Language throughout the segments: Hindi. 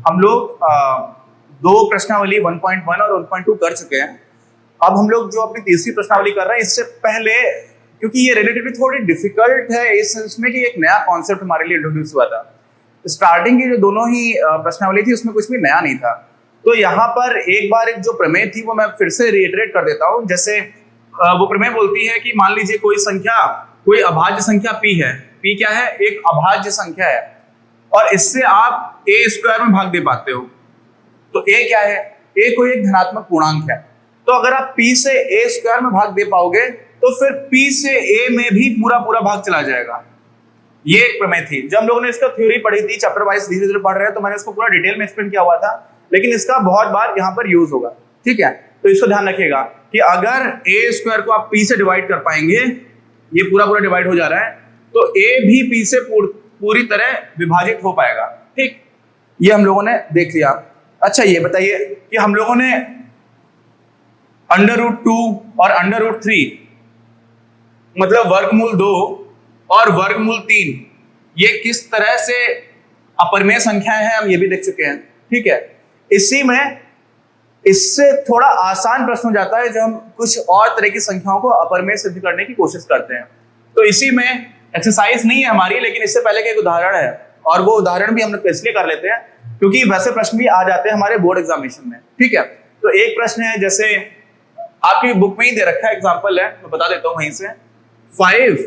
हम लोग दो प्रश्नावली 1.1 और 1.2 कर चुके हैं। अब हम लोग जो अपनी तीसरी प्रश्नावली कर रहे हैं, इससे पहले क्योंकि ये रिलेटिवली थोड़ी डिफिकल्ट है इस सेंस में कि एक नया कॉन्सेप्ट हमारे लिए इंट्रोड्यूस हुआ था। स्टार्टिंग की जो दोनों ही प्रश्नावली थी उसमें कुछ भी नया नहीं था। तो यहाँ पर एक बार एक जो प्रमेय थी वो मैं फिर से रिइटरेट कर देता हूँ। जैसे वो प्रमेय बोलती है कि मान लीजिए कोई संख्या, कोई अभाज्य संख्या p है। p क्या है? एक अभाज्य संख्या है और इससे आप a स्क्वायर में भाग दे पाते हो। तो a क्या है? a कोई एक धनात्मक पूर्णांक है। तो अगर आप p से a स्क्वायर में भाग दे पाओगे तो फिर p से a में भी पूरा पूरा भाग चला जाएगा। ये एक प्रमेय थी। जब हम लोगों ने इसका थ्योरी पढ़ी थी, चैप्टर वाइज धीरे धीरे पढ़ रहे हैं, तो मैंने इसको पूरा डिटेल में एक्सप्लेन किया हुआ था, लेकिन इसका बहुत बार यहाँ पर यूज होगा। ठीक है, तो इसको ध्यान रखिएगा कि अगर a स्क्वायर को आप p से डिवाइड कर पाएंगे, ये पूरा पूरा डिवाइड हो जा रहा है, तो a भी p से पूरी तरह विभाजित हो पाएगा। ठीक, ये हम लोगों ने देख लिया। अच्छा, ये बताइए कि हम लोगों ने √2 और √3 मतलब वर्गमूल 2 और वर्गमूल 3 ये किस तरह से अपरिमेय संख्याएं हैं, हम ये भी देख चुके हैं। ठीक है, इसी में इससे थोड़ा आसान प्रश्न हो जाता है जब हम कुछ और तरह की संख्याओं को अपरिमेय सिद्ध करने की कोशिश करते हैं। तो इसी में एक्सरसाइज नहीं है हमारी, लेकिन इससे पहले का एक उदाहरण है, और वो उदाहरण भी हम लोग इसलिए कर लेते हैं क्योंकि वैसे प्रश्न भी आ जाते हैं हमारे बोर्ड एग्जामिनेशन में। ठीक है, तो एक प्रश्न है, जैसे आपकी बुक में ही दे रखा है, एग्जाम्पल है, मैं बता देता हूं वहीं से। 5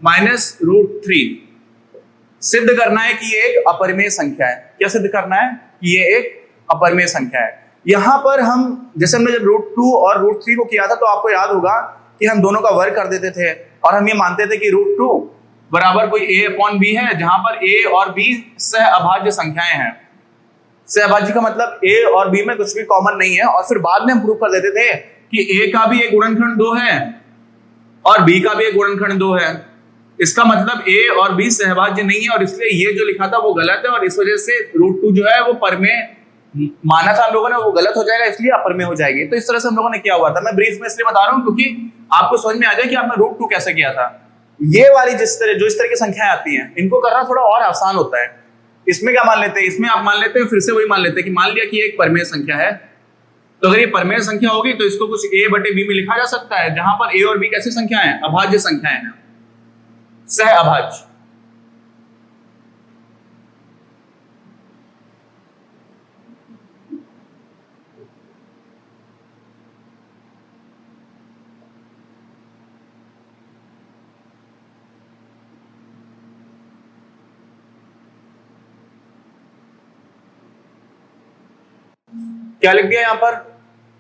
माइनस √3 सिद्ध करना है कि ये एक अपरिमेय संख्या है। क्या सिद्ध करना है? कि ये एक अपरिमेय संख्या है। यहां पर हम, जैसे हमने जब √2 और √3 को किया था, तो आपको याद होगा कि हम दोनों का वर्ग कर देते थे और हम ये मानते थे कि √2 बराबर कोई a/b है, जहां पर a और b सह अभाज्य संख्याएं हैं। सह अभाज्य का मतलब a और b में कुछ भी कॉमन नहीं है, और फिर बाद में हम प्रूव कर देते थे कि a का भी एक गुणनखंड 2 है और b का भी एक गुणनखंड 2 है। इसका मतलब a और b सहभाज्य नहीं है, और इसलिए ये जो लिखा था वो गलत है, और इस वजह से √2 जो है वो परमेय माना था हम लोगों ने, वो गलत हो जाएगा, इसलिए अपरमेय हो जाएगी। तो इस तरह से हम लोगों ने किया हुआ था। मैं ब्रीफ में इसलिए बता रहा हूं क्योंकि आपको समझ में आ जाए कि आपने √2 कैसे किया था। ये वाली इस तरह की संख्याएं आती हैं, इनको करना थोड़ा और आसान होता है। इसमें क्या मान लेते हैं? इसमें आप मान लेते हैं, फिर से वही मान लेते हैं कि मान लिया कि एक परमेय संख्या है, तो अगर ये परमेय संख्या होगी तो इसको कुछ a/b में लिखा जा सकता है, जहां पर a और b कैसी संख्याएं हैं? अभाज्य संख्याएं हैं, सह अभाज्य। क्या लिख दिया यहां पर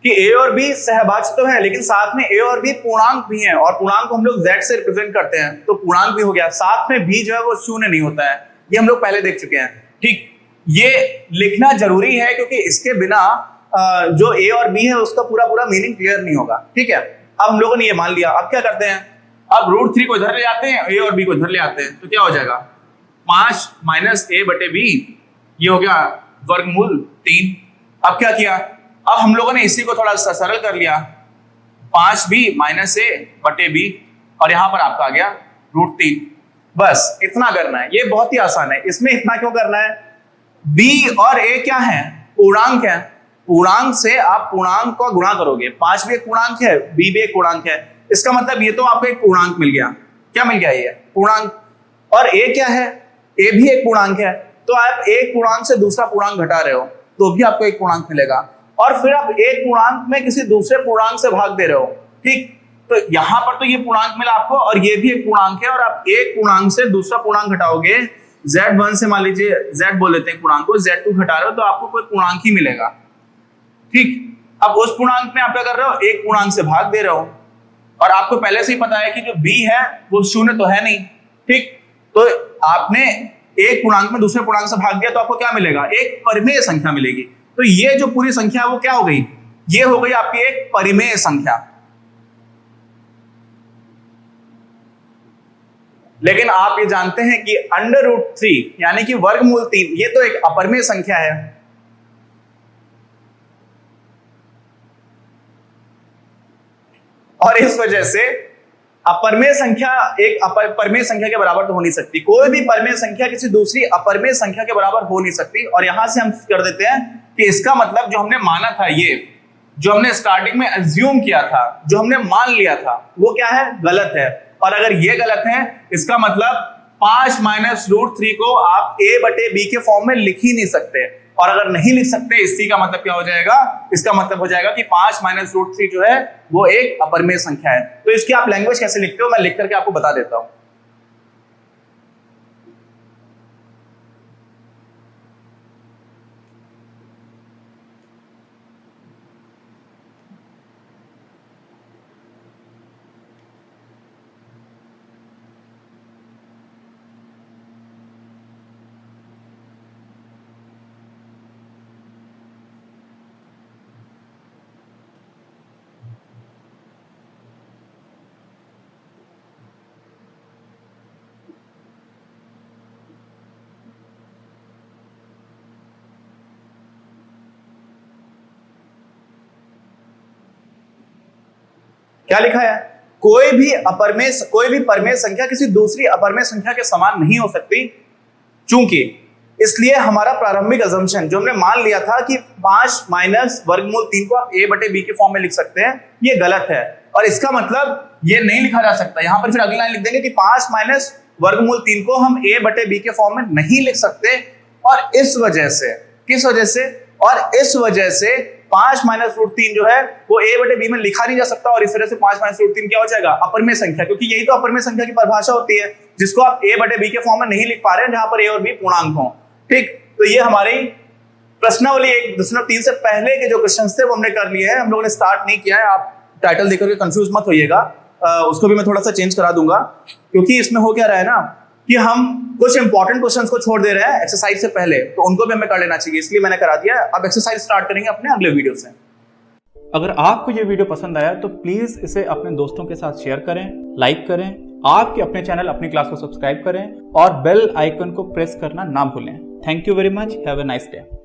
कि a और b सहभाज्य तो है, लेकिन साथ में a और b पूर्णांक भी हैं, और पूर्णांक को हम लोग z से रिप्रेजेंट करते हैं, तो पूर्णांक भी हो गया। साथ में b जो है वो शून्य नहीं होता है, ये हम लोग पहले देख चुके हैं। ठीक, ये लिखना जरूरी है क्योंकि इसके बिना जो a और b है उसका पूरा पूरा मीनिंग क्लियर नहीं होगा। ठीक है, अब हम लोगों ने ये मान लिया। अब क्या करते हैं? अब √3 को इधर ले आते हैं, a और b को इधर ले आते हैं, तो क्या हो जाएगा? 5 माइनस a/b, ये हो गया वर्गमूल 3। अब क्या किया? अब हम लोगों ने इसी को थोड़ा सा सरल कर लिया, 5b माइनस a/b, और यहां पर आपका आ गया √3। बस इतना करना है, ये बहुत ही आसान है। इसमें इतना क्यों करना है? b और a क्या है? पूर्णांक है। पूर्णांक से आप पूर्णांक का गुणा करोगे। 5 भी एक पूर्णांक है, b भी एक पूर्णांक है, इसका मतलब ये तो आपको एक पूर्णांक मिल गया। क्या मिल गया? ये पूर्णांक। और a क्या है? a भी एक पूर्णांक है, तो आप एक पूर्णांक से दूसरा पूर्णांक घटा रहे हो तो भी आपको एक पूर्णांक मिलेगा, और फिर आप एक पूर्णांक में किसी दूसरे पूर्णांक से भाग दे रहे हो। ठीक, तो यहां पर तो ये पूर्णांक मिला आपको, और ये भी एक पूर्णांक है, और आप एक पूर्णांक से दूसरा पूर्णांक घटाओगे, z1 से मान लीजिए z बोल लेते हैं पूर्णांक को, z2 घटा रहे हो तो आपको कोई पूर्णांक ही मिलेगा। ठीक, अब उस पूर्णांक में आप क्या कर रहे हो? एक पूर्णांक से भाग दे रहे हो, और आपको पहले से ही पता है कि जो b है वो शून्य तो है नहीं। ठीक, तो आपने एक पूर्णांक में दूसरे पूर्णांक से भाग दिया तो आपको क्या मिलेगा? एक परिमेय संख्या मिलेगी। तो ये जो पूरी संख्या है वो क्या हो गई? ये हो गई आपकी एक परिमेय संख्या। लेकिन आप ये जानते हैं कि √3 यानी कि वर्गमूल 3 ये तो एक अपरिमेय संख्या है। और इस वजह से अपरिमेय संख्या एक परिमेय संख्या के बराबर तो हो नहीं सकती, कोई भी परिमेय संख्या किसी दूसरी अपरिमेय संख्या के बराबर हो नहीं सकती। और यहां से हम कर देते हैं कि इसका मतलब जो हमने माना था, ये जो हमने स्टार्टिंग में अज्यूम किया था, जो हमने मान लिया था, वो क्या है, गलत है। और अगर ये गलत है, इसका मतलब 5 माइनस रूट 3 को आप a बटे b के फॉर्म में लिख ही नहीं सकते। और अगर नहीं लिख सकते, इसी का मतलब क्या हो जाएगा, इसका मतलब हो जाएगा कि 5 माइनस रूट 3 जो है वो एक अपरिमेय संख्या है। तो इसकी आप लैंग्वेज कैसे लिखते हो, मैं लिख करके आपको बता देता हूं। क्या लिखा है, कोई भी परिमेय संख्या किसी दूसरी अपरिमेय संख्या के समान नहीं हो सकती, चूंकि इसलिए हमारा प्रारंभिक अजम्पशन जो हमने मान लिया था कि 5 माइनस वर्गमूल 3 को आप a बटे b के फॉर्म में लिख सकते हैं, ये गलत है। और इसका मतलब ये नहीं लिखा जा सकता। यहां पर फिर अगली लाइन लिख देंगे कि 5 माइनस वर्गमूल 3 को हम a बटे b के फॉर्म में नहीं लिख सकते। और इस वजह से, किस वजह से, और इस वजह से 5 माइनस रूट 3 जो है वो a बटे b में लिखा नहीं जा सकता। और इस तरह से 5 माइनस रूट 3 क्या हो जाएगा, अपरिमेय संख्या, क्योंकि यही तो अपरिमेय संख्या की परिभाषा होती है, जिसको आप a बटे b के फॉर्म में नहीं लिख पा रहे हैं, जहां पर a और b पूर्णांक हों। ठीक, तो ये हमारी प्रश्नावली 1.3 से पहले के जो क्वेश्चन थे वो हमने कर लिए हैं। हम लोगों ने स्टार्ट नहीं किया है, आप टाइटल देख करके कंफ्यूज मत होइएगा, उसको भी मैं थोड़ा सा चेंज करा दूंगा, क्योंकि इसमें हो क्या रहा है ना कि हम कुछ इंपॉर्टेंट क्वेश्चंस को छोड़ दे रहे हैं एक्सरसाइज से पहले, तो उनको भी हमें कर लेना चाहिए, इसलिए मैंने करा दिया। अब एक्सरसाइज स्टार्ट करेंगे अपने अगले वीडियो से। अगर आपको ये वीडियो पसंद आया तो प्लीज इसे अपने दोस्तों के साथ शेयर करें, लाइक करें, आपके अपने चैनल अपनी क्लास को सब्सक्राइब करें और बेल आइकन को प्रेस करना ना भूलें। Thank you very much, have a nice day.